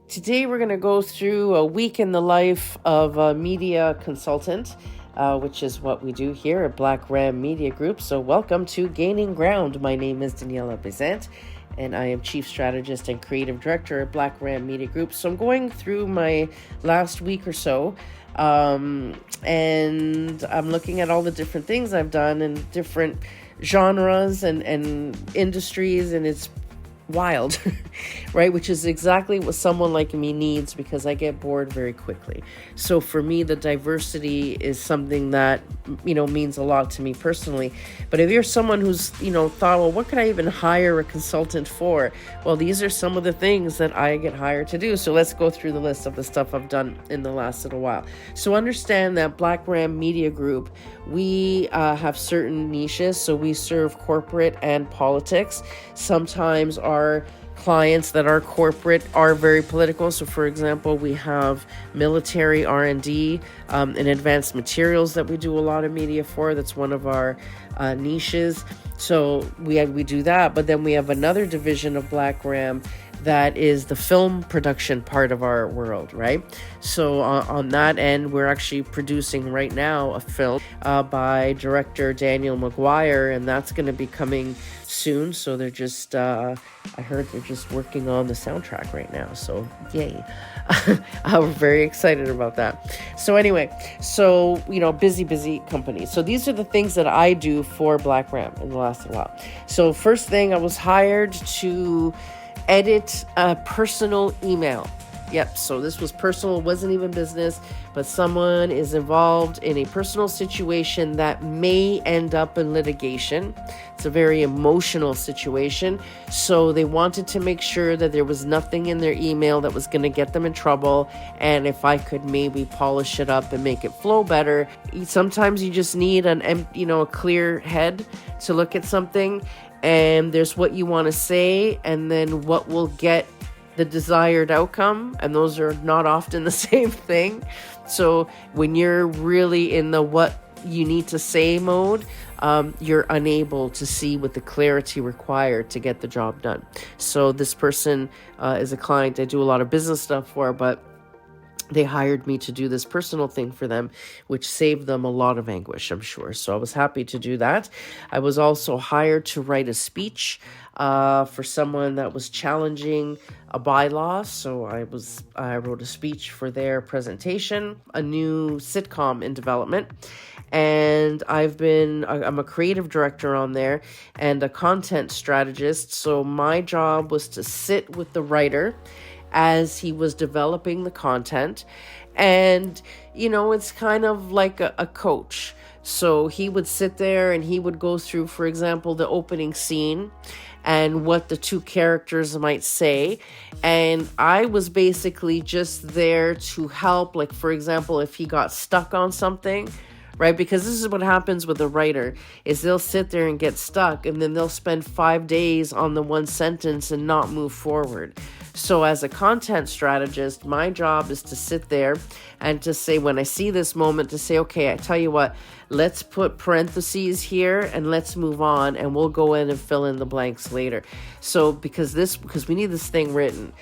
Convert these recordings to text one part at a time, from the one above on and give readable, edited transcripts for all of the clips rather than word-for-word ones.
Today we're going to go through a week in the life of a media consultant, which is what we do here at BlackRamMedia Group. So welcome to Gaining Ground. My name is Daniela Bezant, and I am Chief Strategist and Creative Director at BlackRamMedia Group. So I'm going through my last week or so, and I'm looking at all the different things I've done in different genres and industries, and it's wild, right? Which is exactly what someone like me needs, because I get bored very quickly. So for me, the diversity is something that, means a lot to me personally. But if you're someone who's, thought, well, what could I even hire a consultant for? Well, these are some of the things that I get hired to do. So let's go through the list of the stuff I've done in the last little while. So understand that BlackRamMedia Group, we have certain niches. So we serve corporate and politics. Sometimes our clients that are corporate are very political. So for example, we have military R&D and advanced materials that we do a lot of media for. That's one of our niches. So we do that. But then we have another division of BlackRam that is the film production part of our world, right? So on that end, we're actually producing right now a film by director Daniel McGuire, and that's going to be coming soon. So they're just, I heard they're just working on the soundtrack right now. So yay. We're very excited about that. So anyway, busy company. So these are the things that I do for BlackRam in the last while. So first thing, I was hired to edit a personal email. Yep, so this was personal, wasn't even business, but someone is involved in a personal situation that may end up in litigation. It's a very emotional situation. So they wanted to make sure that there was nothing in their email that was going to get them in trouble. And if I could maybe polish it up and make it flow better. Sometimes you just need a clear head to look at something. And there's what you want to say, and then what will get the desired outcome. And those are not often the same thing. So when you're really in the what you need to say mode, you're unable to see with the clarity required to get the job done. So this person is a client I do a lot of business stuff for, but they hired me to do this personal thing for them, which saved them a lot of anguish, I'm sure. So I was happy to do that. I was also hired to write a speech for someone that was challenging a bylaw. So I wrote a speech for their presentation, a new sitcom in development. And I'm a creative director on there and a content strategist. So my job was to sit with the writer as he was developing the content. And, it's kind of like a coach. So he would sit there and he would go through, for example, the opening scene and what the two characters might say. And I was basically just there to help, like, for example, if he got stuck on something, right? Because this is what happens with a writer, is they'll sit there and get stuck, and then they'll spend 5 days on the one sentence and not move forward. So as a content strategist, my job is to sit there and to say, when I see this moment, to say, okay, I tell you what, let's put parentheses here and let's move on, and we'll go in and fill in the blanks later. So because we need this thing written.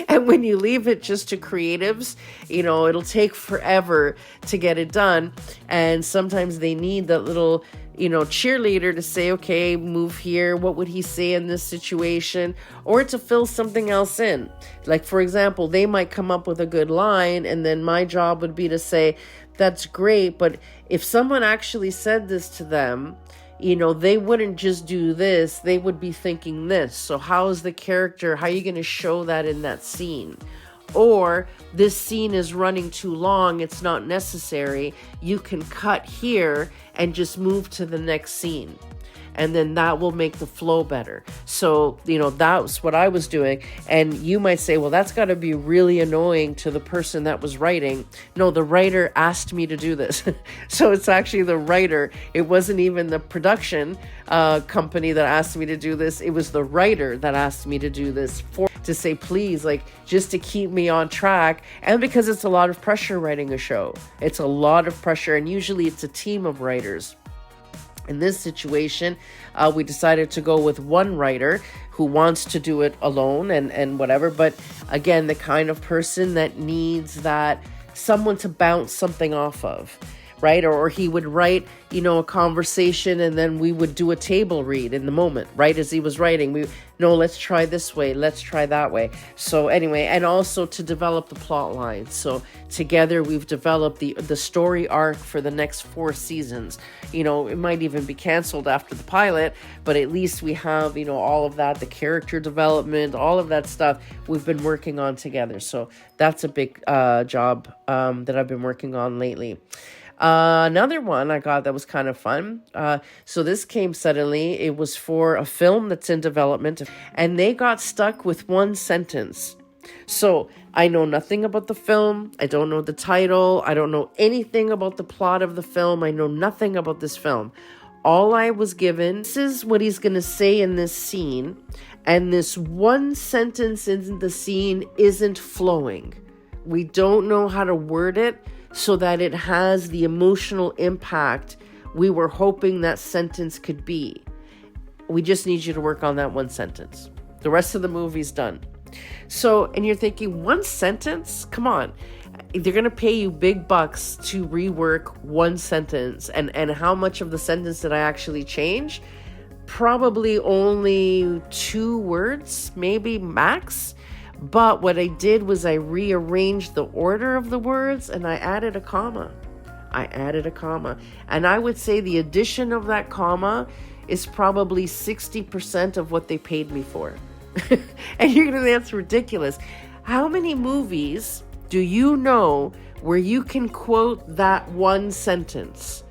And when you leave it just to creatives, it'll take forever to get it done. And sometimes they need that little cheerleader to say, okay, move here. What would he say in this situation? Or to fill something else in. Like, for example, they might come up with a good line, and then my job would be to say, that's great, but if someone actually said this to them, they wouldn't just do this, they would be thinking this. So how are you going to show that in that scene? Or this scene is running too long, it's not necessary. You can cut here and just move to the next scene. And then that will make the flow better. So, that's what I was doing. And you might say, well, that's got to be really annoying to the person that was writing. No, the writer asked me to do this. So it's actually the writer. It wasn't even the production company that asked me to do this. It was the writer that asked me to do this to say, please, just to keep me on track. And because it's a lot of pressure writing a show. It's a lot of pressure. And usually it's a team of writers. In this situation, we decided to go with one writer who wants to do it alone and whatever. But again, the kind of person that needs that someone to bounce something off of, right? Or he would write, a conversation, and then we would do a table read in the moment, right? As he was writing, no, let's try this way, let's try that way. So anyway, and also to develop the plot line. So together we've developed the story arc for the next 4 seasons. It might even be canceled after the pilot, but at least we have, all of that, the character development, all of that stuff we've been working on together. So that's a big job that I've been working on lately. Another one I got that was kind of fun. So this came suddenly. It was for a film that's in development, and they got stuck with one sentence. So I know nothing about the film. I don't know the title. I don't know anything about the plot of the film. I know nothing about this film. All I was given, this is what he's going to say in this scene, and this one sentence in the scene isn't flowing. We don't know how to word it so that it has the emotional impact we were hoping that sentence could be. We just need you to work on that one sentence. The rest of the movie's done. So, and you're thinking, one sentence? Come on. They're going to pay you big bucks to rework one sentence. And how much of the sentence did I actually change? Probably only 2 words, maybe max. But what I did was I rearranged the order of the words and I added a comma. And I would say the addition of that comma is probably 60% of what they paid me for. And you're going to think that's ridiculous. How many movies do you know where you can quote that one sentence?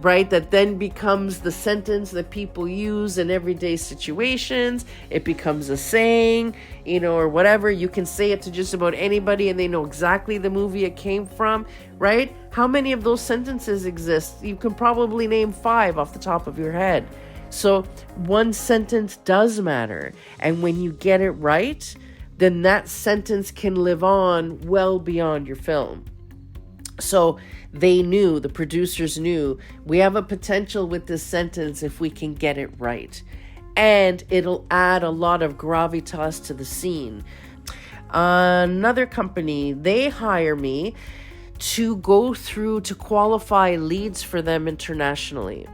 Right? That then becomes the sentence that people use in everyday situations. It becomes a saying, or whatever. You can say it to just about anybody and they know exactly the movie it came from, right? How many of those sentences exist? You can probably name 5 off the top of your head. So one sentence does matter. And when you get it right, then that sentence can live on well beyond your film. So the producers knew, we have a potential with this sentence if we can get it right. And it'll add a lot of gravitas to the scene. Another company, they hire me to go through to qualify leads for them internationally.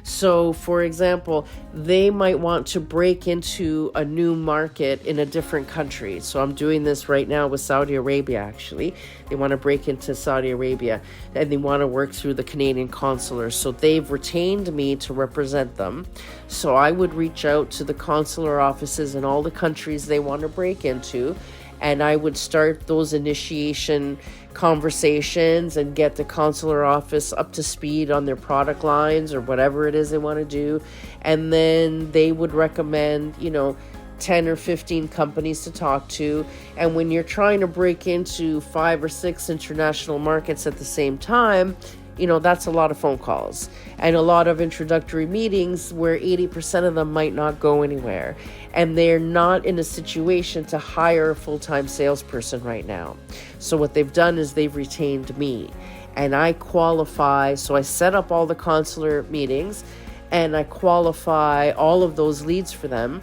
So, for example, they might want to break into a new market in a different country. So I'm doing this right now with Saudi Arabia, actually. They want to break into Saudi Arabia and they want to work through the Canadian consular. So they've retained me to represent them. So I would reach out to the consular offices in all the countries they want to break into, and I would start those initiation conversations and get the consular office up to speed on their product lines or whatever it is they want to do. And then they would recommend, 10 or 15 companies to talk to. And when you're trying to break into 5 or 6 international markets at the same time, that's a lot of phone calls and a lot of introductory meetings where 80% of them might not go anywhere. And they're not in a situation to hire a full-time salesperson right now. So what they've done is they've retained me and I qualify. So I set up all the consular meetings and I qualify all of those leads for them.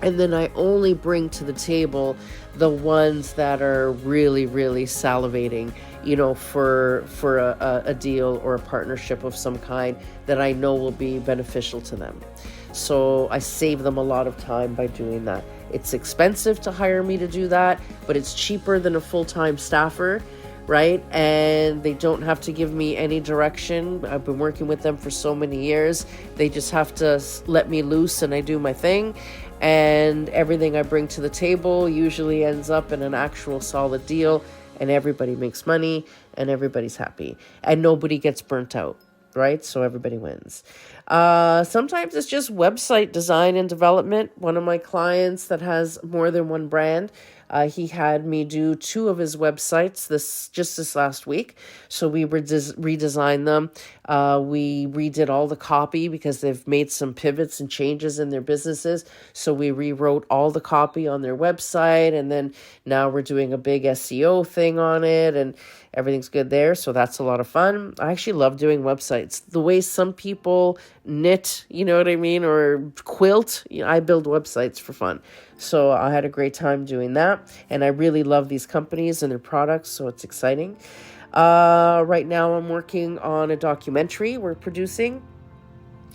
And then I only bring to the table the ones that are really, really salivating, for a deal or a partnership of some kind that I know will be beneficial to them. So I save them a lot of time by doing that. It's expensive to hire me to do that, but it's cheaper than a full-time staffer, right? And they don't have to give me any direction. I've been working with them for so many years. They just have to let me loose and I do my thing. And everything I bring to the table usually ends up in an actual solid deal, and everybody makes money and everybody's happy and nobody gets burnt out, right? So everybody wins. Sometimes it's just website design and development. One of my clients that has more than one brand, he had me do two of his websites this last week. So we redesigned them. We redid all the copy because they've made some pivots and changes in their businesses. So we rewrote all the copy on their website, and then now we're doing a big SEO thing on it, and everything's good there. So that's a lot of fun. I actually love doing websites. The way some people knit, you know what I mean, or quilt, I build websites for fun. So I had a great time doing that, and I really love these companies and their products, so it's exciting. Right now I'm working on a documentary we're producing,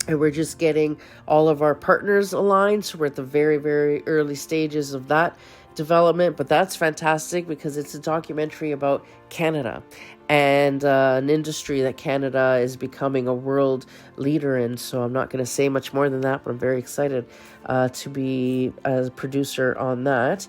and we're just getting all of our partners aligned. So we're at the very, very early stages of that development, but that's fantastic because it's a documentary about Canada and an industry that Canada is becoming a world leader in. So I'm not going to say much more than that, but I'm very excited to be a producer on that.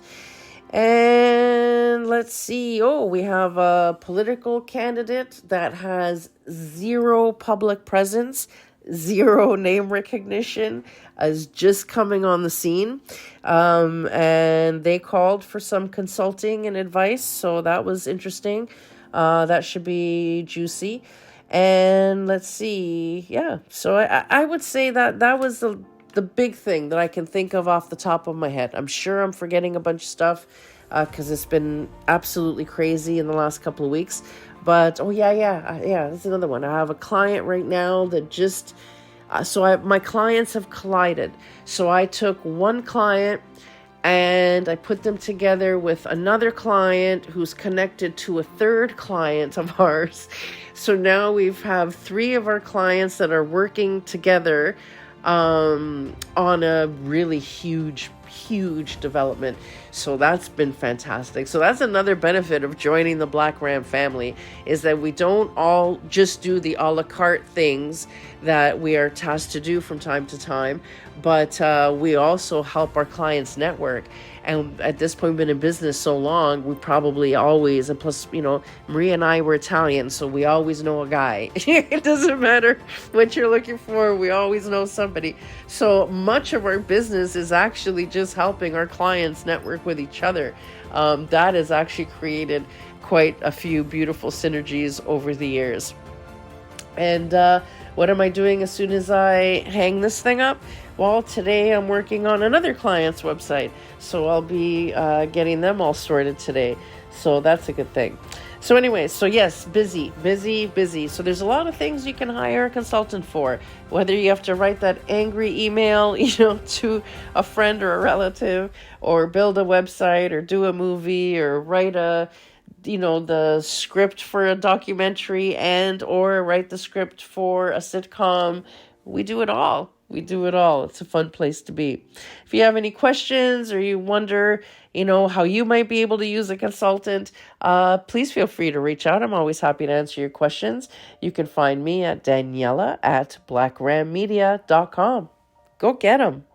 And let's see. Oh, we have a political candidate that has zero public presence, zero name recognition, is just coming on the scene. And they called for some consulting and advice. So that was interesting. That should be juicy. And let's see. Yeah. So I would say that was the big thing that I can think of off the top of my head. I'm sure I'm forgetting a bunch of stuff because it's been absolutely crazy in the last couple of weeks. But, that's another one. I have a client right now that just, my clients have collided. So I took one client and I put them together with another client who's connected to a third client of ours. So now we have three of our clients that are working together on a really huge development. So that's been fantastic. So that's another benefit of joining the BlackRam family, is that we don't all just do the a la carte things that we are tasked to do from time to time, but we also help our clients network. And at this point, we've been in business so long, we probably always, and plus, Maria and I were Italian, so we always know a guy. It doesn't matter what you're looking for, we always know somebody. So much of our business is actually just helping our clients network with each other. That has actually created quite a few beautiful synergies over the years. And what am I doing as soon as I hang this thing up? Well, today I'm working on another client's website, so I'll be getting them all sorted today. So that's a good thing. So anyway, yes, busy. So there's a lot of things you can hire a consultant for, whether you have to write that angry email, to a friend or a relative, or build a website, or do a movie, or write the script for a documentary, and or write the script for a sitcom. We do it all. It's a fun place to be. If you have any questions or you wonder, how you might be able to use a consultant, please feel free to reach out. I'm always happy to answer your questions. You can find me at Daniela@BlackRamMedia.com. Go get them.